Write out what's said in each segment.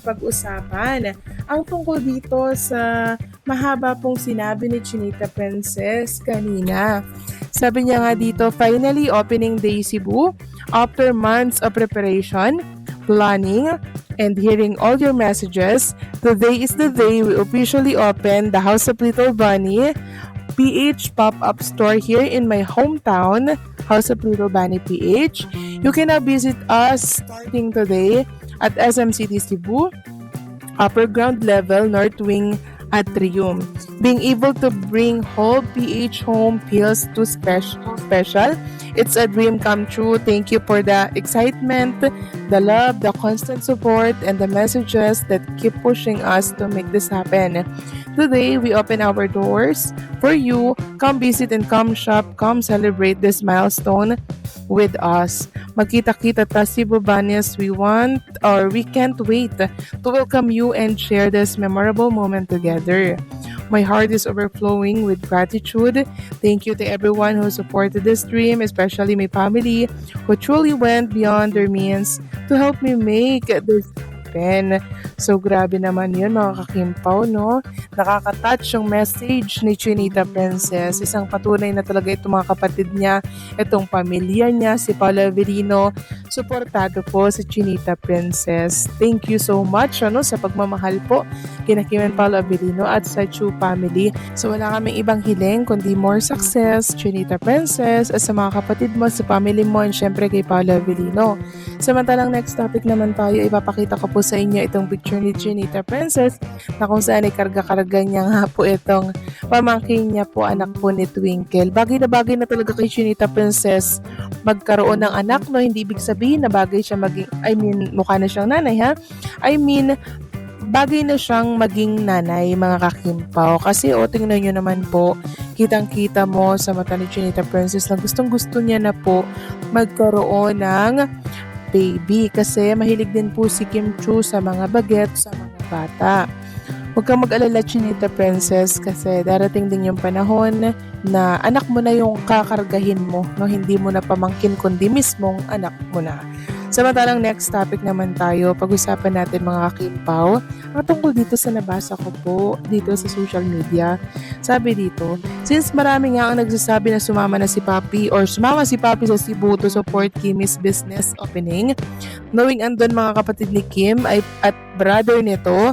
pag-usapan ang tungkol dito sa mahaba pong sinabi ni Chinita Princess kanina. Sabi niya nga dito, finally opening day Cebu after months of preparation, planning, and hearing all your messages. Today is the day we officially open the House of Little Bunny PH pop-up store here in my hometown, House of Little Bunny PH. You can now visit us starting today at SM City Cebu, upper ground level, North Wing Atrium. Being able to bring whole PH home feels too special. It's a dream come true. Thank you for the excitement, the love, the constant support, and the messages that keep pushing us to make this happen. Today, we open our doors for you. Come visit and come shop. Come celebrate this milestone with us. Magkita-kita ta Cebu Banyas. We can't wait to welcome you and share this memorable moment together. My heart is overflowing with gratitude. Thank you to everyone who supported this dream, especially my family, who truly went beyond their means to help me make this happen. So grabe naman yun mga kakimpaw, no? Nakaka-touch yung message ni Chinita Princess. Isang patunay na talaga itong mga kapatid niya, itong pamilya niya, si Paolo Avellino. Suportado po si Chinita Princess. Thank you so much sa pagmamahal po kina Kim and Paolo Avellino at sa Chu family. So wala kaming ibang hiling kundi more success, Chinita Princess, at sa mga kapatid mo, sa family mo, and syempre kay Paolo Avellino. Samantalang next topic naman tayo, ipapakita ko po sa inyo itong picture ni Chinita Princess na kung saan ay karga-karga niya nga po itong pamangkin niya po, anak po ni Twinkle. Bagay na talaga kay Chinita Princess magkaroon ng anak, no? Hindi ibig sabihin na bagay siya mukha na siyang nanay, ha? Bagay na siyang maging nanay, mga kakimpaw. Kasi tingnan nyo naman po, kitang-kita mo sa mata ni Chinita Princess na gustong-gusto niya na po magkaroon ng baby. Kasi mahilig din po si Kim Chu sa mga baget, sa mga bata. Huwag kang mag-alala, Chinita Princess, kasi darating din yung panahon na anak mo na yung kakargahin mo, no? Hindi mo na pamangkin kundi mismong anak mo na. Samantalang next topic naman tayo, pag-usapan natin mga kakimpaw ang tungkol dito sa nabasa ko po dito sa social media. Sabi dito, since marami nga ang nagsasabi na sumama si Papi sa Cebu to support Kimmy's business opening, knowing andun mga kapatid ni Kim at brother nito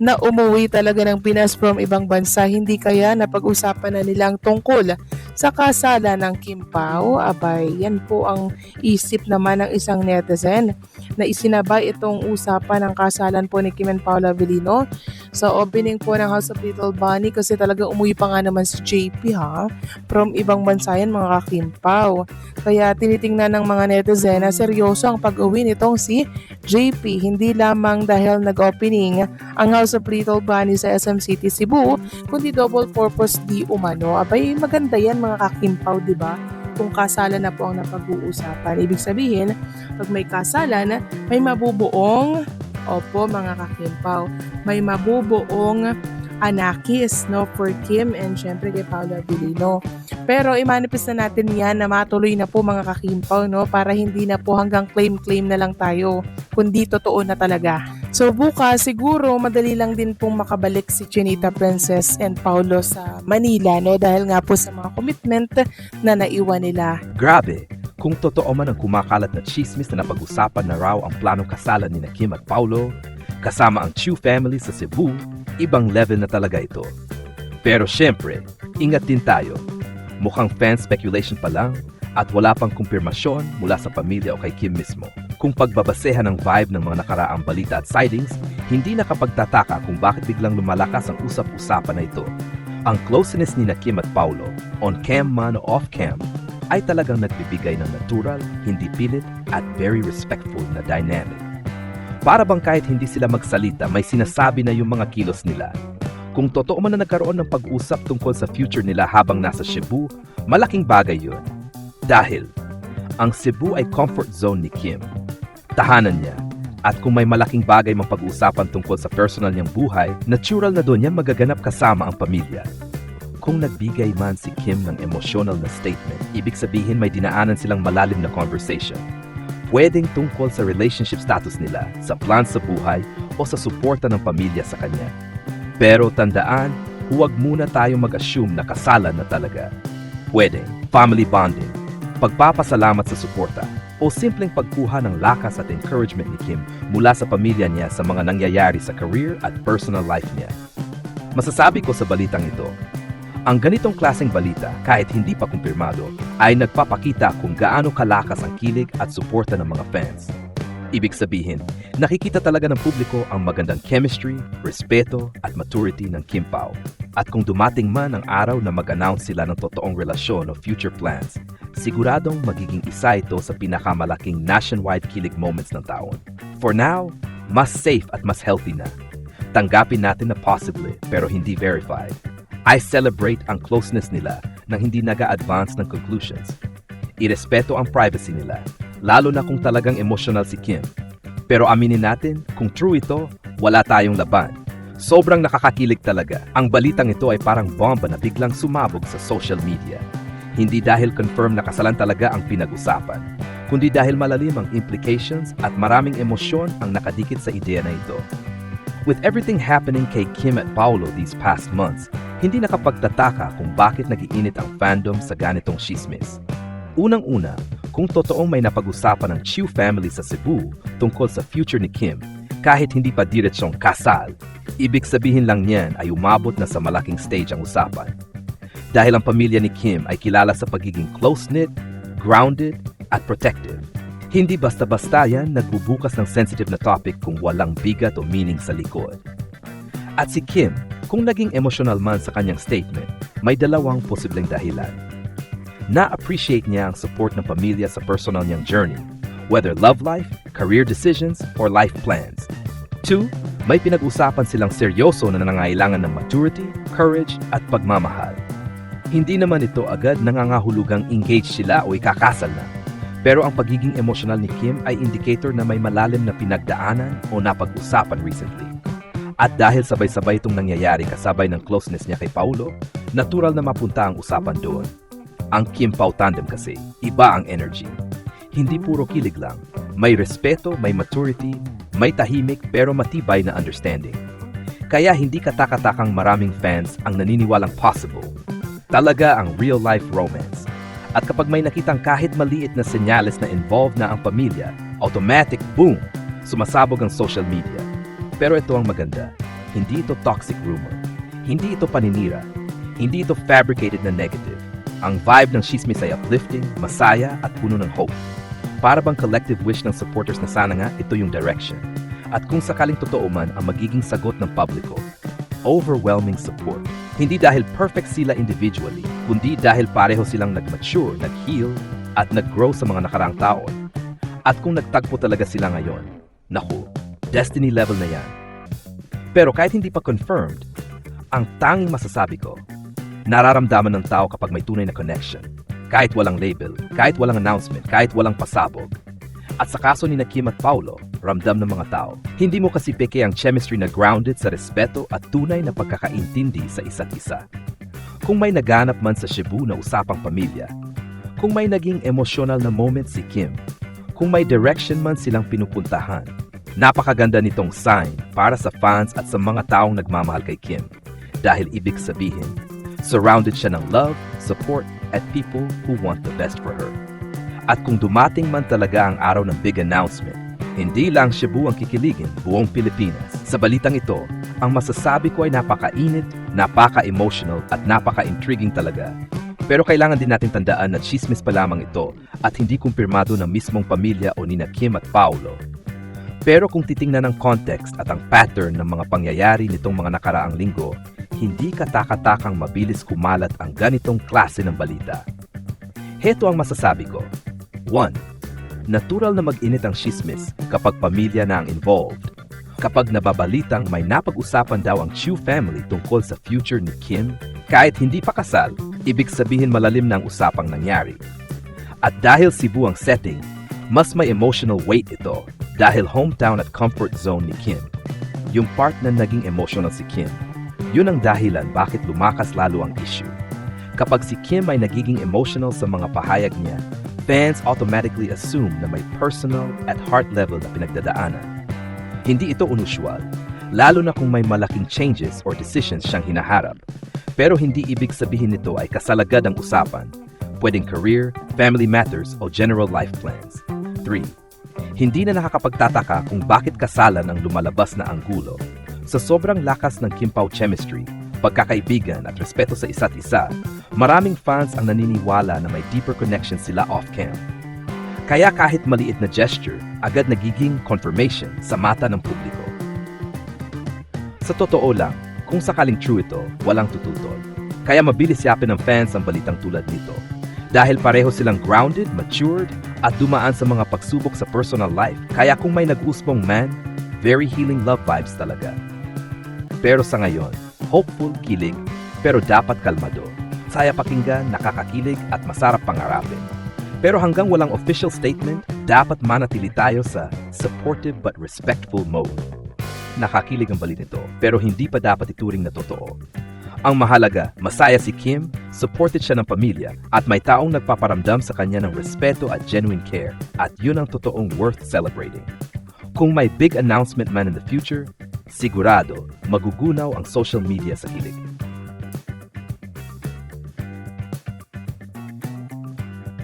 na umuwi talaga ng Pinas from ibang bansa, hindi kaya napag-usapan na nilang tungkol sa kasalan ng Kim Pao. Abay, yan po ang isip naman ng isang netizen na isinabay itong usapan ng kasalan po ni Kim and Paolo Avellino sa opening po ng House of Little Bunny, kasi talaga umuwi pa nga naman si JP, ha, from ibang bansa yan mga kakimpaw. Kaya tinitingnan ng mga netizen na seryoso ang pag-uwi nitong si JP, hindi lamang dahil nag-opening ang House of Little Bunny sa SM City Cebu, kundi double purpose di umano. Abay, maganda yan mga kakimpaw, di ba? Kung kasalan na po ang napag-uusapan. Ibig sabihin, pag may kasalan, may mabubuong, opo mga kakimpaw, may mabubuong anakis, no, for Kim and syempre kay Paolo Avellino. Pero i-manifest na natin yan na matuloy na po mga kakimpaw, no, para hindi na po hanggang claim na lang tayo, kundi totoo na talaga. So bukas siguro madali lang din pong makabalik si Chinita Princess and Paolo sa Manila, no, dahil nga po sa mga commitment na naiwan nila. Grabe! Kung totoo man ang kumakalat na chismis na napag-usapan na raw ang planong kasalan ni Kim at Paolo, kasama ang Chu family sa Cebu, ibang level na talaga ito. Pero syempre, ingat din tayo. Mukhang fan speculation pa lang at wala pang kumpirmasyon mula sa pamilya o kay Kim mismo. Kung pagbabasehan ng vibe ng mga nakaraang balita at sightings, hindi nakapagtataka kung bakit biglang lumalakas ang usap-usapan na ito. Ang closeness ni Kim at Paolo, on cam man o off cam, ay talagang nagbibigay ng natural, hindi pilit at very respectful na dynamic. Para bang kahit hindi sila magsalita, may sinasabi na yung mga kilos nila. Kung totoo man na nagkaroon ng pag-usap tungkol sa future nila habang nasa Cebu, malaking bagay yun. Dahil, ang Cebu ay comfort zone ni Kim. Tahanan niya. At kung may malaking bagay mang pag-uusapan tungkol sa personal niyang buhay, natural na doon yan magaganap kasama ang pamilya. Kung nagbigay man si Kim ng emotional na statement, ibig sabihin may dinaanan silang malalim na conversation. Pwedeng tungkol sa relationship status nila, sa plan sa buhay, o sa suporta ng pamilya sa kanya. Pero tandaan, huwag muna tayong mag-assume na kasalan na talaga. Pwedeng family bonding, pagpapasalamat sa suporta, o simpleng pagkuha ng lakas at encouragement ni Kim mula sa pamilya niya sa mga nangyayari sa career at personal life niya. Masasabi ko sa balitang ito, ang ganitong klaseng balita, kahit hindi pa kumpirmado, ay nagpapakita kung gaano kalakas ang kilig at suporta ng mga fans. Ibig sabihin, nakikita talaga ng publiko ang magandang chemistry, respeto at maturity ng Kim Pao. At kung dumating man ang araw na mag-announce sila ng totoong relasyon o future plans, siguradong magiging isa ito sa pinakamalaking nationwide kilig moments ng taon. For now, mas safe at mas healthy na. Tanggapin natin na possibly pero hindi verified. I celebrate ang closeness nila nang hindi naga-advance ng conclusions. Irespeto ang privacy nila, lalo na kung talagang emotional si Kim. Pero aminin natin, kung true ito, wala tayong laban. Sobrang nakakakilig talaga. Ang balitang ito ay parang bomba na biglang sumabog sa social media. Hindi dahil confirm na kasalan talaga ang pinag-usapan, kundi dahil malalim ang implications at maraming emosyon ang nakadikit sa ideya na ito. With everything happening kay Kim at Paolo these past months, hindi nakapagtataka kung bakit nag-iinit ang fandom sa ganitong chismis. Unang-una, kung totoong may napag-usapan ng Chiu family sa Cebu tungkol sa future ni Kim, kahit hindi pa diretsyong kasal, ibig sabihin lang niyan ay umabot na sa malaking stage ang usapan. Dahil ang pamilya ni Kim ay kilala sa pagiging close-knit, grounded, at protective. Hindi basta-basta yan nagbubukas ng sensitive na topic kung walang bigat o meaning sa likod. At si Kim, kung naging emotional man sa kanyang statement, may dalawang posibleng dahilan. Na-appreciate niya ang support ng pamilya sa personal niyang journey, whether love life, career decisions, or life plans. 2, may pinag-usapan silang seryoso na nangangailangan ng maturity, courage, at pagmamahal. Hindi naman ito agad nangangahulugang engaged sila o ikakasal na. Pero ang pagiging emotional ni Kim ay indicator na may malalim na pinagdaanan o napag-usapan recently. At dahil sabay-sabay itong nangyayari kasabay ng closeness niya kay Paolo, natural na mapunta ang usapan doon. Ang Kim Pao tandem kasi, iba ang energy. Hindi puro kilig lang. May respeto, may maturity, may tahimik pero matibay na understanding. Kaya hindi katakatakang maraming fans ang naniniwalang possible. Talaga ang real-life romance. At kapag may nakitang kahit maliit na senyales na involved na ang pamilya, automatic boom, sumasabog ang social media. Pero ito ang maganda, hindi ito toxic rumor, hindi ito paninira, hindi ito fabricated na negative. Ang vibe ng chismis ay uplifting, masaya at puno ng hope. Para bang collective wish ng supporters na sana nga ito yung direction. At kung sakaling totoo man ang magiging sagot ng publiko, overwhelming support. Hindi dahil perfect sila individually, kundi dahil pareho silang nag-mature, nag-heal, at nag-grow sa mga nakaraang taon. At kung nagtagpo talaga sila ngayon, naku, destiny level na yan. Pero kahit hindi pa confirmed, ang tanging masasabi ko, nararamdaman ng tao kapag may tunay na connection. Kahit walang label, kahit walang announcement, kahit walang pasabog. At sa kaso ni Kim at Paolo, ramdam ng mga tao. Hindi mo kasi peke ang chemistry na grounded sa respeto at tunay na pagkakaintindi sa isa't isa. Kung may naganap man sa Cebu na usapang pamilya, kung may naging emotional na moment si Kim, kung may direction man silang pinupuntahan, napakaganda nitong sign para sa fans at sa mga taong nagmamahal kay Kim. Dahil ibig sabihin, surrounded siya ng love, support, at people who want the best for her. At kung dumating man talaga ang araw ng big announcement, hindi lang Cebu ang kikiligin, buong Pilipinas. Sa balitang ito, ang masasabi ko ay napaka-init, napaka-emotional at napaka-intriguing talaga. Pero kailangan din natin tandaan na chismis pa lamang ito at hindi kumpirmado ng mismong pamilya o nina Kim at Paolo. Pero kung titingnan ang context at ang pattern ng mga pangyayari nitong mga nakaraang linggo, hindi katakatakang mabilis kumalat ang ganitong klase ng balita. Heto ang masasabi ko. 1. Natural na mag-init ang chismis kapag pamilya na ang involved. Kapag nababalitang may napag-usapan daw ang Chiu family tungkol sa future ni Kim, kahit hindi pa kasal, ibig sabihin malalim na ang usapang nangyari. At dahil Cebu ang setting, mas may emotional weight ito dahil hometown at comfort zone ni Kim. Yung part na naging emotional si Kim, yun ang dahilan bakit lumakas lalo ang issue. Kapag si Kim ay nagiging emotional sa mga pahayag niya, fans automatically assume na may personal at heart level na pinagdadaanan. Hindi ito unusual, lalo na kung may malaking changes or decisions siyang hinaharap. Pero hindi ibig sabihin nito ay kasalagad ang usapan. Pwedeng career, family matters o general life plans. 3. Hindi na nakakapagtataka kung bakit kasalan ang lumalabas na anggulo. Sa sobrang lakas ng Kim Pao chemistry, pagkakaibigan at respeto sa isa't isa, maraming fans ang naniniwala na may deeper connection sila off-cam. Kaya kahit maliit na gesture, agad nagiging confirmation sa mata ng publiko. Sa totoo lang, kung sakaling true ito, walang tututol. Kaya mabilis yapin ng fans ang balitang tulad nito. Dahil pareho silang grounded, matured, at dumaan sa mga pagsubok sa personal life. Kaya kung may nag-usbong man, very healing love vibes talaga. Pero sa ngayon, hopeful, kilig, pero dapat kalmado. Saya pakinggan, nakakakilig at masarap pangarapin. Pero hanggang walang official statement, dapat manatili tayo sa supportive but respectful mode. Nakakilig ang balita nito, pero hindi pa dapat ituring na totoo. Ang mahalaga, masaya si Kim, supported siya ng pamilya, at may taong nagpaparamdam sa kanya ng respeto at genuine care, at yun ang totoong worth celebrating. Kung may big announcement man in the future, sigurado magugunaw ang social media sa kilig.